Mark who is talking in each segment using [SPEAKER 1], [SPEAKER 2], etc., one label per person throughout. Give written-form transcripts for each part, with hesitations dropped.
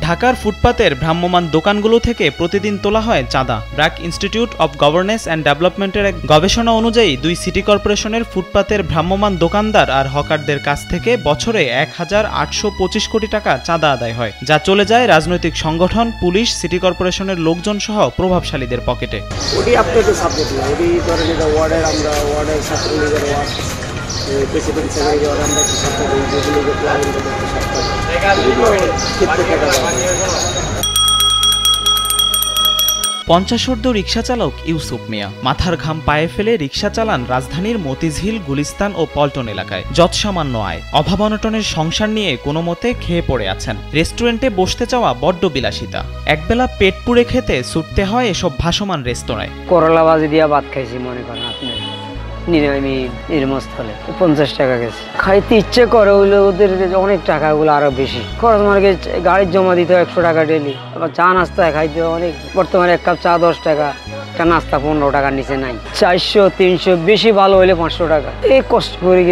[SPEAKER 1] ঢাকার ফুটপাতের ভ্রাম্যমাণ দোকানগুলো থেকে প্রতিদিন তোলা হয় চাঁদা। BRAC institute of governance and ডেভেলপমেন্টের এক গবেষণা অনুযায়ী ২ সিটি কর্পোরেশনের ফুটপাতের ভ্রাম্যমাণ দোকানদার আর হকারদের কাছ থেকে বছরে ১,৮২৫ কোটি টাকা চাঁদা আদায় হয়, যা চলে যায় রাজনৈতিক সংগঠন, পুলিশ, সিটি কর্পোরেশনের লোকজন সহ প্রভাবশালীদের পকেটে। প্রেসিডেন্ট সেক্রেটারি আমরা কি সাথে যেগুলো পঞ্চাশোর্ধ্ব রিকশা চালক ইউসুফ মিয়া মাথার ঘাম পায়ে ফেলে রিকশা চালান রাজধানীর মতিঝিল, গুলিস্তান ও পল্টন এলাকায়। যৎসামান্য আয়, অভাব অনটনের সংসার নিয়ে কোনো মতে খেয়ে পড়ে আছেন। রেস্টুরেন্টে বসতে চাওয়া বড্ড বিলাসিতা, একবেলা পেট পুড়ে খেতে ছুটতে হয় এসব ভাসমান রেস্তোরাঁয়।
[SPEAKER 2] করলা ভাজি দিয়া ভাত খাইছি, মনে করেন আপনি নির্মস্থলে 50 টাকা গেছে। খাইতে ইচ্ছে করে হইলে ওদের অনেক টাকাগুলো আরো বেশি খরচ, মানে গাড়ির জমা দিতে 100 টাকা ডেলি। আবার চা নাস্তা খাইতে অনেক, বর্তমানে এক কাপ চা 10 টাকা, একটা নাস্তা 15 টাকার নিচে নাই। 400 300, বেশি ভালো হইলে 500 টাকা। এই কষ্ট করে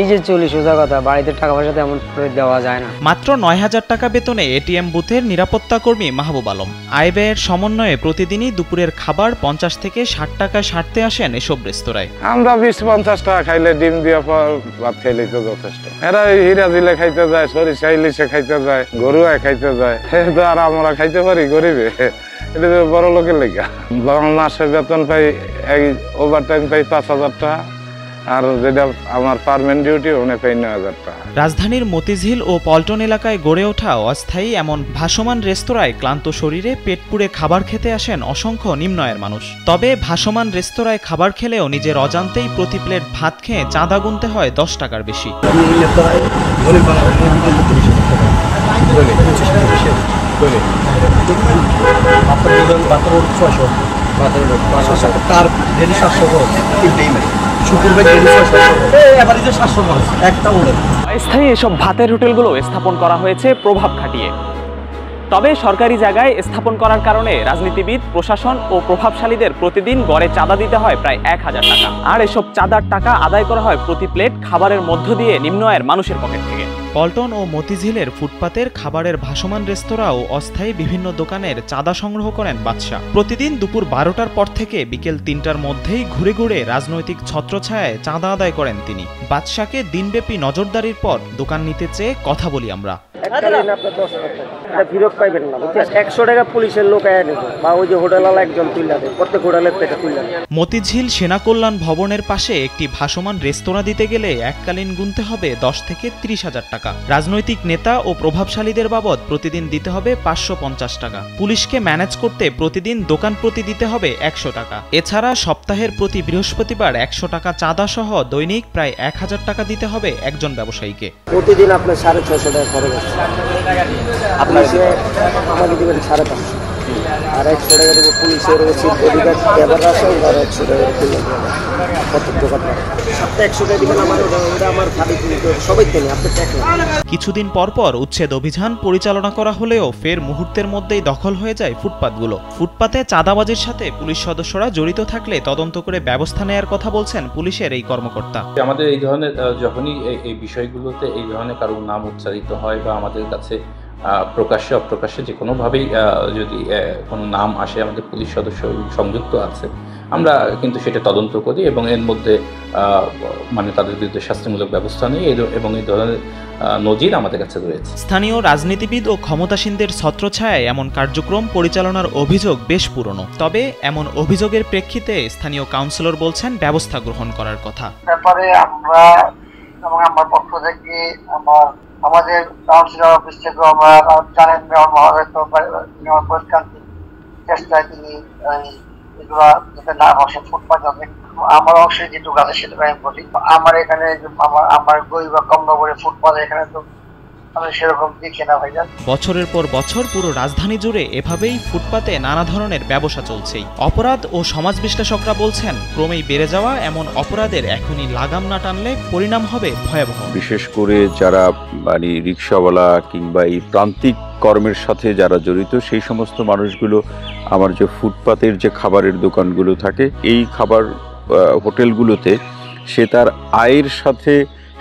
[SPEAKER 2] নিজে চলি, সোজা কথা। বাড়িতে টাকা পয়সা তেমন করে দেওয়া যায় না।
[SPEAKER 1] মাত্র ৯,০০০ টাকা বেতনে এটিএম বুথের নিরাপত্তা কর্মী মাহবুব আলম। আয় ব্যয়ের সমন্বয়ে প্রতিদিনই দুপুরের খাবার 50 থেকে 60 টাকায় সারতে আসেন এসব রেস্তোরাঁয়।
[SPEAKER 3] আমরা 20-50 টাকা খাইলে, ডিম দিয়ে ভাত খাইলে তো যথেষ্ট। এরা হীরা জিলে খাইতে যায়, সরিষা ইলিশে খাইতে যায়, গরুয়া খাইতে যায়। আর আমরা খাইতে পারি গরিবে? এটা তো বড় লোকের লেখা। মাসে বেতন পাই, ওভার টাইম পাই 5,000 টাকা, আর যেটা আমার পার্মানেন্ট ডিউটি ওনে পাই 9,000 টাকা।
[SPEAKER 1] রাজধানীর মতিঝিল ও পল্টন এলাকায় গড়ে ওঠা অস্থায়ী এমন ভাসমান রেস্তোরাঁয় ক্লান্ত শরীরে পেট পুড়ে খাবার খেতে আসেন অসংখ্য নিম্ন আয়ের মানুষ। তবে ভাসমান রেস্তোরাঁয় খাবার খেলেও নিজের অজান্তেই প্রতি প্লেট ভাত খেয়ে চাঁদা গুনতে হয় 10 টাকার বেশি। স্থায়ী এসব ভাতের হোটেলগুলো স্থাপন করা হয়েছে প্রভাব খাটিয়ে। তবে সরকারি জায়গায় স্থাপন করার কারণে রাজনীতিবিদ, প্রশাসন ও প্রভাবশালীদের প্রতিদিন গড়ে চাঁদা দিতে হয় প্রায় ১,০০০ টাকা। আর এসব চাঁদার টাকা আদায় করা হয় প্রতি প্লেট খাবারের মধ্য দিয়ে নিম্ন আয়ের মানুষের পকেট থেকে। পল্টন ও মতিঝিলের ফুটপাতের খাবারের ভাসমান রেস্তোরাঁ ও অস্থায়ী বিভিন্ন দোকানের চাঁদা সংগ্রহ করেন বাদশা। প্রতিদিন দুপুর 12টার পর থেকে বিকেল 3টার মধ্যেই ঘুরে ঘুরে রাজনৈতিক ছত্রছায়ায় চাঁদা আদায় করেন তিনি। বাদশাকে দিনব্যাপী নজরদারির পর দোকান নিতে চেয়ে কথা বলি আমরা।
[SPEAKER 2] ফিরত পাইবেন না, 100 টাকা পুলিশের লোক আয়া নেবে, বা ওই যে হোটেলওয়ালা একজন তুলে দেয়, প্রত্যেক হোটেলের থেকে তুলে দেয়।
[SPEAKER 1] মতিঝিল সেনা কল্যাণ ভবনের পাশে একটি ভাসমান রেস্তোরাঁ দিতে গেলে এককালীন গুনতে হবে 10 থেকে 30,000 টাকা। রাজনৈতিক নেতা ও প্রভাবশালীদের বাবদ প্রতিদিন দিতে হবে 550 টাকা। পুলিশকে ম্যানেজ করতে প্রতিদিন দোকান প্রতি দিতে হবে 100 টাকা। এছাড়া সপ্তাহের প্রতি বৃহস্পতিবার 100 টাকা চাঁদা সহ দৈনিক প্রায় 1000 টাকা দিতে হবে একজন ব্যবসায়ীকে।
[SPEAKER 2] প্রতিদিন আপনার 650 টাকা খরচ আছে। আপনার আমাকে দিবেন 550, আর 100 টাকা দেবো পুলিশের অধিকার ব্যবহার আছে, আর 100 টাকা প্রত্যেক দোকান সপ্তাহে 100 টাকা দিবেন। আমার সবাই দেন, আপনি কিছুদিন
[SPEAKER 1] পর পর উচ্ছেদ অভিযান পরিচালনা করা হলেও ফের মুহূর্তের মধ্যেই দখল হয়ে যায় ফুটপাতগুলো। ফুটপাতে চাঁদাবাজির সাথে পুলিশ সদস্যরা জড়িত থাকলে তদন্ত করে ব্যবস্থা নেয়ার কথা বলছেন পুলিশের এই কর্মকর্তা।
[SPEAKER 4] আমাদের এই ধরনের যখনই এই বিষয়গুলোতে এই ধরনের কারো নাম উচ্চারিত হয় বা আমাদের কাছে প্রকাশ্যে অপ্রকাশ্যে যে কোনোভাবেই যদি কোনো নাম আসে আমাদের পুলিশ সদস্য সংযুক্ত আছে, আমরা কিন্তু সেটা তদন্ত করি এবং এর মধ্যে মানে তাদের বিরুদ্ধে শাস্তিমূলক ব্যবস্থা নিই এবং এই ধরনের নজির আমাদের কাছে রয়েছে।
[SPEAKER 1] স্থানীয় রাজনীতিবিদ ও ক্ষমতাসীনদের ছত্রছায়ায় এমন কার্যক্রম পরিচালনার অভিযোগ বেশ পুরনো। তবে এমন অভিযোগের প্রেক্ষিতে স্থানীয় কাউন্সিলর বলছেন ব্যবস্থা গ্রহণ করার কথা।
[SPEAKER 5] ব্যাপারে আমরা এবং আমার পক্ষ থেকে আমাদের কাউন্সিলর অফিস থেকে আমরা জানেন, মেয়র মহোদয় তো পরিষ্কার চেষ্টায় তিনি এগুলা যাতে না বসে, ফুটপাত যাতে আমার অংশে যেটুকু আছে সেটুকু আমি বলি। আমার এখানে আমার গরিব বা কম নগরে ফুটপাত এখানে তো সেরকম দেখি না ভাইজান।
[SPEAKER 1] বছরের পর বছর পুরো রাজধানী জুড়ে এভাবেই ফুটপাতে নানা ধরনের ব্যবসা চলছেই। অপরাধ ও সমাজ বিশ্লেষকরা বলছেন, ক্রমেই বেড়ে যাওয়া এমন অপরাধের এখনই লাগাম না টানলে পরিণাম হবে ভয়াবহ।
[SPEAKER 6] বিশেষ করে যারা মানে রিক্সাওয়ালা কিংবা এই প্রান্তিক কর্মের সাথে যারা জড়িত, সেই সমস্ত মানুষগুলো আমার যে ফুটপাতের যে খাবারের দোকানগুলো থাকে, এই খাবার হোটেলগুলোতে সে তার আয়ের সাথে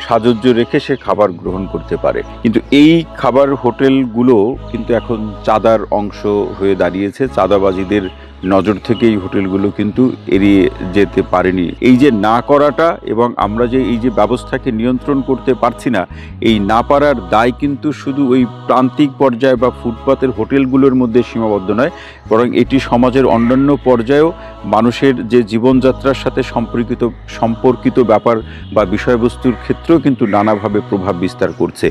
[SPEAKER 6] সাজুজ্য রেখে সে খাবার গ্রহণ করতে পারে। কিন্তু এই খাবার হোটেলগুলো কিন্তু এখন চাঁদার অংশ হয়ে দাঁড়িয়েছে। চাঁদাবাজিদের নজর থেকে এই হোটেলগুলো কিন্তু এড়িয়ে যেতে পারেনি। এই যে না করাটা এবং আমরা যে এই যে ব্যবস্থাকে নিয়ন্ত্রণ করতে পারছি না, এই না পারার দায় কিন্তু শুধু ওই প্রান্তিক পর্যায়ে বা ফুটপাতের হোটেলগুলোর মধ্যে সীমাবদ্ধ নয়, বরং এটি সমাজের অন্যান্য পর্যায়েও মানুষের যে জীবনযাত্রার সাথে সম্পর্কিত ব্যাপার বা বিষয়বস্তুর ক্ষেত্রেও কিন্তু নানাভাবে প্রভাব বিস্তার করছে।